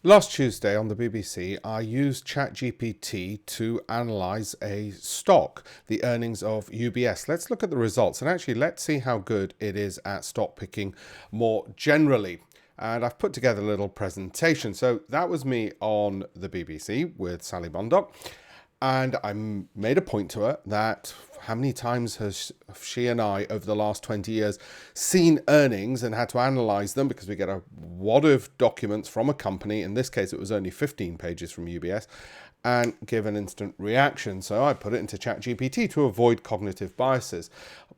Last Tuesday on the BBC, I used ChatGPT to analyse a stock, the earnings of UBS. Let's look at the results and actually let's see how good it is at stock picking more generally. And I've put together a little presentation. So that was me on the BBC with Sally Bondock. And I made a point to her that how many times has she and I over the last 20 years seen earnings and had to analyze them because we get a wad of documents from a company. In this case, it was only 15 pages from UBS, and give an instant reaction. So I put it into ChatGPT to avoid cognitive biases.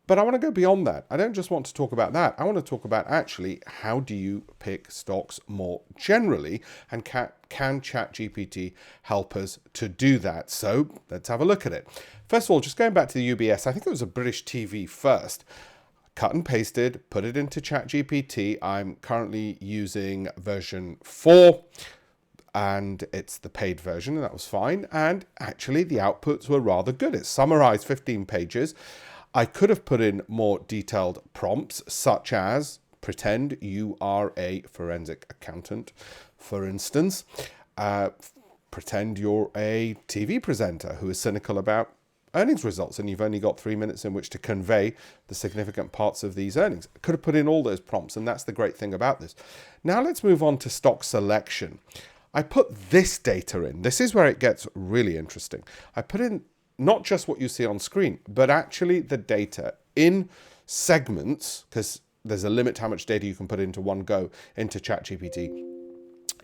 But I want to go beyond that. I don't just want to talk about that. I want to talk about actually how do you pick stocks more generally, and can ChatGPT help us to do that? So let's have a look at it. First of all, just going back to the UBS, I think it was a British TV first. Cut and pasted, put it into ChatGPT. I'm currently using version 4. And it's the paid version, and that was fine. And actually the outputs were rather good. It summarized 15 pages. I could have put in more detailed prompts, such as pretend you are a forensic accountant, for instance. Pretend you're a TV presenter who is cynical about earnings results, and you've only got 3 minutes in which to convey the significant parts of these earnings. I could have put in all those prompts, and that's the great thing about this. Now let's move on to stock selection. I put this data in. This is where it gets really interesting. I put in not just what you see on screen, but actually the data in segments, because there's a limit to how much data you can put into one go into ChatGPT,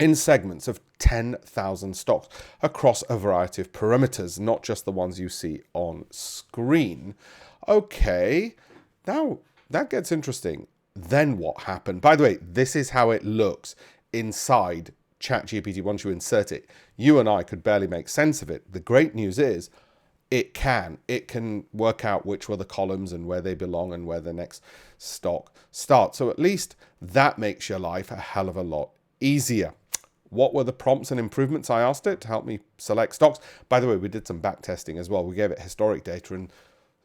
in segments of 10,000 stocks across a variety of parameters, not just the ones you see on screen. Okay, now that gets interesting. Then what happened? By the way, this is how it looks inside ChatGPT once you insert it. You and I could barely make sense of it. The great news is it can work out which were the columns and where they belong and where the next stock starts. So at least that makes your life a hell of a lot easier. What were the prompts and improvements I asked it to help me select stocks? By the way, we did some back testing as well. We gave it historic data and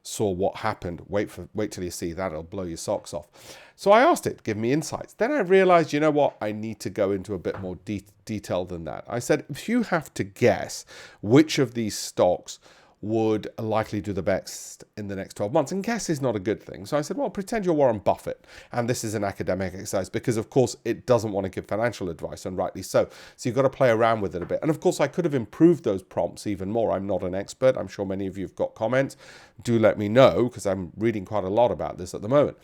saw what happened. Wait till you see that. It'll blow your socks off. So I asked it, give me insights. Then I realized, you know what? I need to go into a bit more detail than that. I said, if you have to guess which of these stocks would likely do the best in the next 12 months, and guess is not a good thing. So I said, well, pretend you're Warren Buffett. And this is an academic exercise because, of course, it doesn't want to give financial advice, and rightly so. So you've got to play around with it a bit. And of course, I could have improved those prompts even more. I'm not an expert. I'm sure many of you have got comments. Do let me know, because I'm reading quite a lot about this at the moment.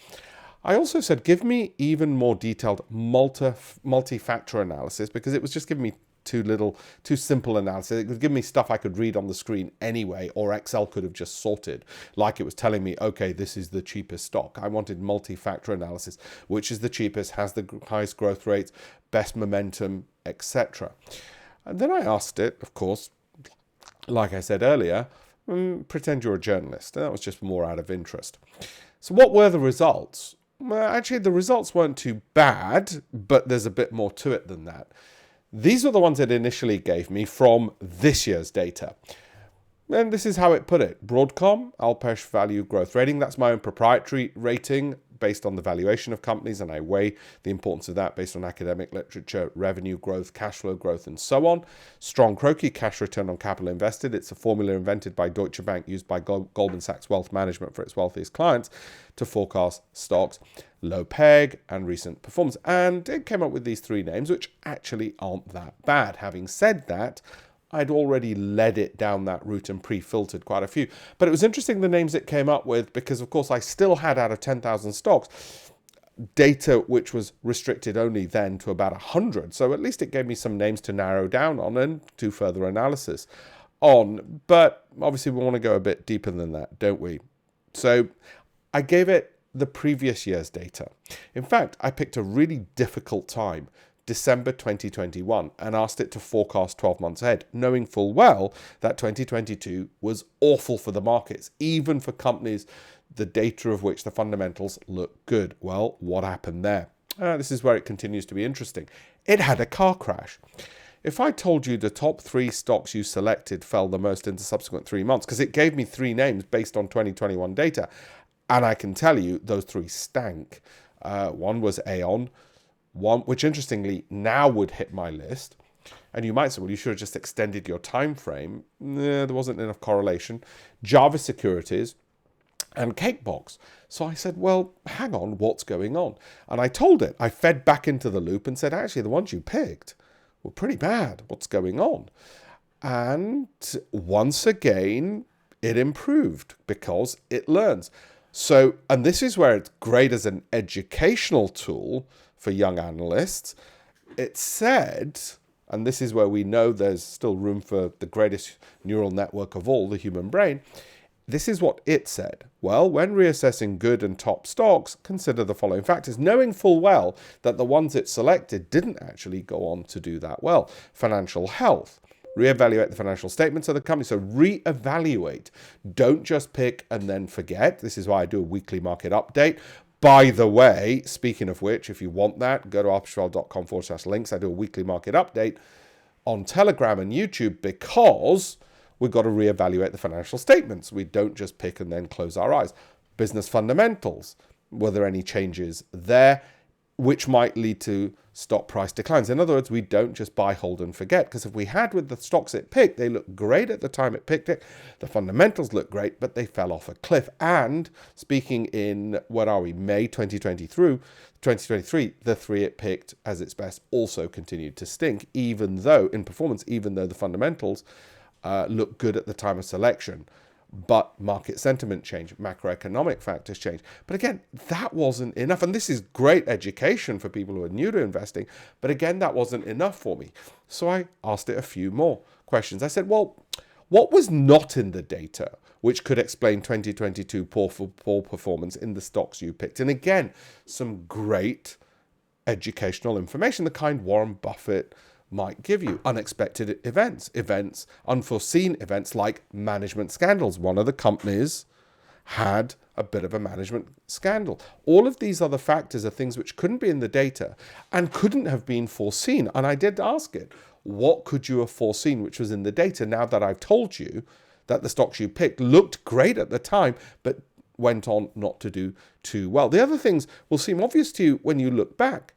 I also said, give me even more detailed multi-factor analysis, because it was just giving me too simple analysis. It would give me stuff I could read on the screen anyway, or Excel could have just sorted, like it was telling me, okay, this is the cheapest stock. I wanted multi-factor analysis, which is the cheapest, has the highest growth rates, best momentum, etc. And then I asked it, of course, like I said earlier, pretend you're a journalist. And that was just more out of interest. So what were the results? Well, actually, the results weren't too bad, but there's a bit more to it than that. These were the ones it initially gave me from this year's data. And this is how it put it. Broadcom, Alpesh Value Growth Rating. That's my own proprietary rating based on the valuation of companies, and I weigh the importance of that based on academic literature, revenue growth, cash flow growth, and so on. Strong CROCI, cash return on capital invested. It's a formula invented by Deutsche Bank, used by Goldman Sachs Wealth Management for its wealthiest clients to forecast stocks. Low PEG, and recent performance. And it came up with these three names, which actually aren't that bad. Having said that, I'd already led it down that route and pre-filtered quite a few. But it was interesting the names it came up with, because of course I still had, out of 10,000 stocks, data which was restricted only then to about 100. So at least it gave me some names to narrow down on and do further analysis on. But obviously we want to go a bit deeper than that, don't we? So I gave it the previous year's data. In fact, I picked a really difficult time, December 2021, and asked it to forecast 12 months ahead, knowing full well that 2022 was awful for the markets, even for companies, the data of which the fundamentals look good. Well, what happened there? This is where it continues to be interesting. It had a car crash. If I told you the top 3 stocks you selected fell the most in the subsequent 3 months, because it gave me 3 names based on 2021 data, and I can tell you those 3 stank. One was Aon, one which interestingly now would hit my list. And you might say, well, you should have just extended your time frame. Nah, there wasn't enough correlation. Java Securities and Cakebox. So I said, well, hang on, what's going on? And I told it. I fed back into the loop and said, actually, the ones you picked were pretty bad. What's going on? And once again, it improved because it learns. So, and this is where it's great as an educational tool for young analysts. It said, and this is where we know there's still room for the greatest neural network of all, the human brain. This is what it said. Well, when reassessing good and top stocks, consider the following factors, knowing full well that the ones it selected didn't actually go on to do that well. Financial health. Reevaluate the financial statements of the company. So reevaluate. Don't just pick and then forget. This is why I do a weekly market update. By the way, speaking of which, if you want that, go to alpeshpatel.com/links. I do a weekly market update on Telegram and YouTube because we've got to reevaluate the financial statements. We don't just pick and then close our eyes. Business fundamentals. Were there any changes there which might lead to stock price declines? In other words, we don't just buy, hold and forget, because if we had with the stocks it picked, they looked great at the time it picked it. The fundamentals looked great, but they fell off a cliff. And speaking in, May 2023, the three it picked as its best also continued to stink, even though the fundamentals looked good at the time of selection. But market sentiment changed, macroeconomic factors changed. But again, that wasn't enough. And this is great education for people who are new to investing. But again, that wasn't enough for me. So I asked it a few more questions. I said, well, what was not in the data which could explain 2022 poor performance in the stocks you picked? And again, some great educational information, the kind Warren Buffett might give you. Unexpected events, unforeseen events like management scandals. One of the companies had a bit of a management scandal. All of these other factors are things which couldn't be in the data and couldn't have been foreseen. And I did ask it, what could you have foreseen which was in the data now that I've told you that the stocks you picked looked great at the time, but went on not to do too well? The other things will seem obvious to you when you look back,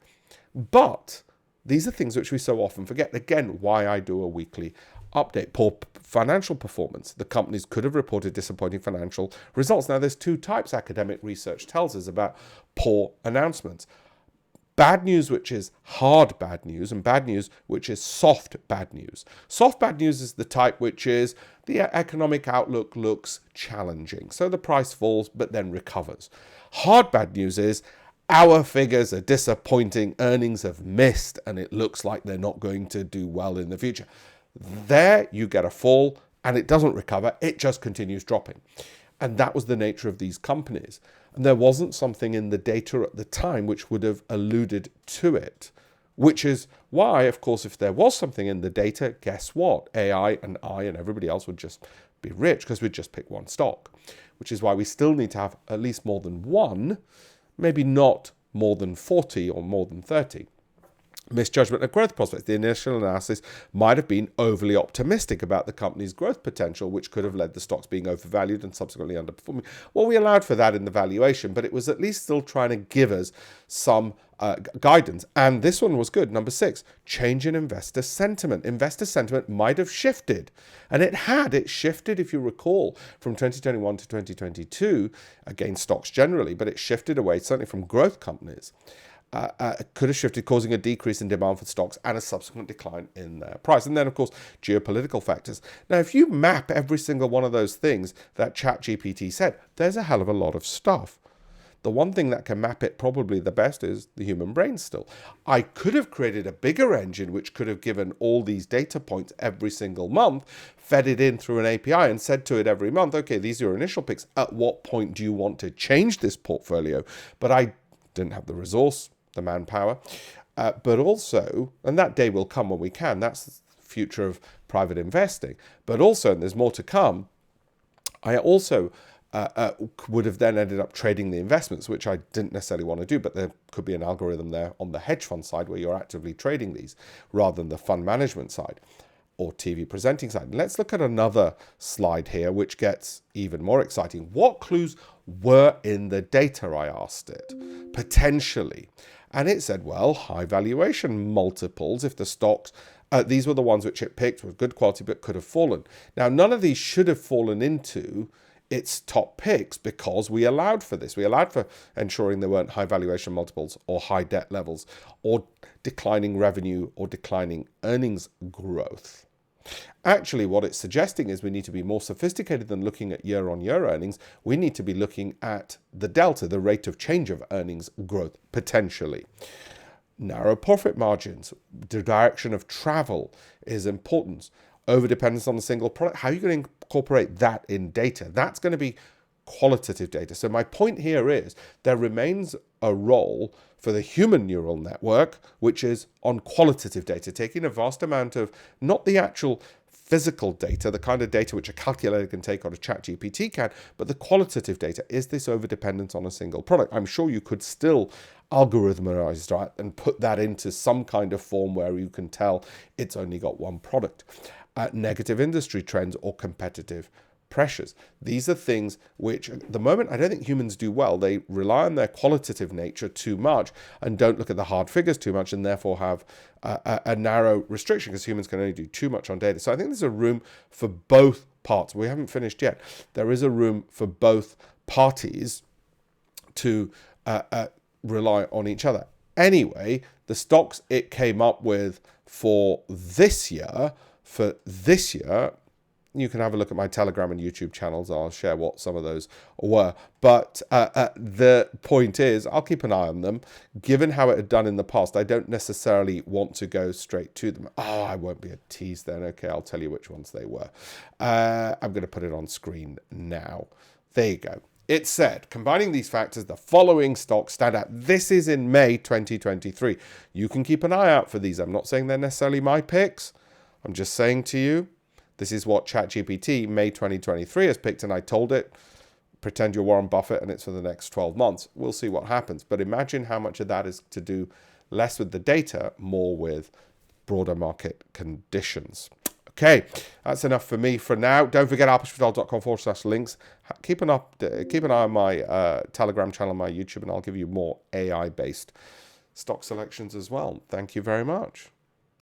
but these are things which we so often forget. Again, why I do a weekly update. Poor financial performance. The companies could have reported disappointing financial results. Now, there's two types academic research tells us about poor announcements. Bad news, which is hard bad news, and bad news, which is soft bad news. Soft bad news is the type which is the economic outlook looks challenging. So the price falls, but then recovers. Hard bad news is our figures are disappointing, earnings have missed, and it looks like they're not going to do well in the future. There you get a fall, and it doesn't recover, it just continues dropping. And that was the nature of these companies. And there wasn't something in the data at the time which would have alluded to it, which is why, of course, if there was something in the data, guess what? AI and I and everybody else would just be rich because we'd just pick one stock, which is why we still need to have at least more than one, maybe not more than 40 or more than 30. Misjudgment of growth prospects. The initial analysis might have been overly optimistic about the company's growth potential, which could have led the stocks being overvalued and subsequently underperforming. Well, we allowed for that in the valuation, but it was at least still trying to give us some guidance. And this one was good. Number 6, change in investor sentiment. Investor sentiment might have shifted. And it had. It shifted, if you recall, from 2021 to 2022, against stocks generally, but it shifted away, certainly from growth companies. Could have shifted, causing a decrease in demand for stocks and a subsequent decline in their price. And then, of course, geopolitical factors. Now, if you map every single one of those things that ChatGPT said, there's a hell of a lot of stuff. The one thing that can map it probably the best is the human brain still. I could have created a bigger engine which could have given all these data points every single month, fed it in through an API and said to it every month, okay, these are your initial picks. At what point do you want to change this portfolio? But I didn't have the resource, the manpower, but also, and that day will come when we can, that's the future of private investing. But also, and there's more to come, I also would have then ended up trading the investments, which I didn't necessarily want to do, but there could be an algorithm there on the hedge fund side where you're actively trading these rather than the fund management side or TV presenting side. And let's look at another slide here, which gets even more exciting. What clues were in the data, I asked it, potentially. And it said, well, high valuation multiples, if the stocks, these were the ones which it picked, were good quality but could have fallen. Now, none of these should have fallen into its top picks because we allowed for this. We allowed for ensuring there weren't high valuation multiples or high debt levels or declining revenue or declining earnings growth. Actually, what it's suggesting is we need to be more sophisticated than looking at year-on-year earnings. We need to be looking at the delta, the rate of change of earnings growth, potentially. Narrow profit margins, the direction of travel is important. Overdependence on a single product. How are you going to incorporate that in data? That's going to be qualitative data. So my point here is there remains a role for the human neural network, which is on qualitative data, taking a vast amount of not the actual physical data, the kind of data which a calculator can take on a ChatGPT can, but the qualitative data. Is this overdependent on a single product? I'm sure you could still algorithmize that and put that into some kind of form where you can tell it's only got one product. Negative industry trends or competitive pressures. These are things which at the moment I don't think humans do well. They rely on their qualitative nature too much and don't look at the hard figures too much, and therefore have a narrow restriction because humans can only do too much on data. So I think there's a room for both parts. We haven't finished yet. There is a room for both parties to rely on each other. Anyway, the stocks it came up with for this year, you can have a look at my Telegram and YouTube channels. I'll share what some of those were. But the point is, I'll keep an eye on them. Given how it had done in the past, I don't necessarily want to go straight to them. Oh, I won't be a tease then. Okay, I'll tell you which ones they were. I'm going to put it on screen now. There you go. It said, combining these factors, the following stocks stand out. This is in May 2023. You can keep an eye out for these. I'm not saying they're necessarily my picks. I'm just saying to you, this is what ChatGPT May 2023 has picked, and I told it, pretend you're Warren Buffett and it's for the next 12 months. We'll see what happens. But imagine how much of that is to do less with the data, more with broader market conditions. Okay, that's enough for me for now. Don't forget alpeshpatel.com/links. Keep an eye on my Telegram channel, my YouTube, and I'll give you more AI-based stock selections as well. Thank you very much.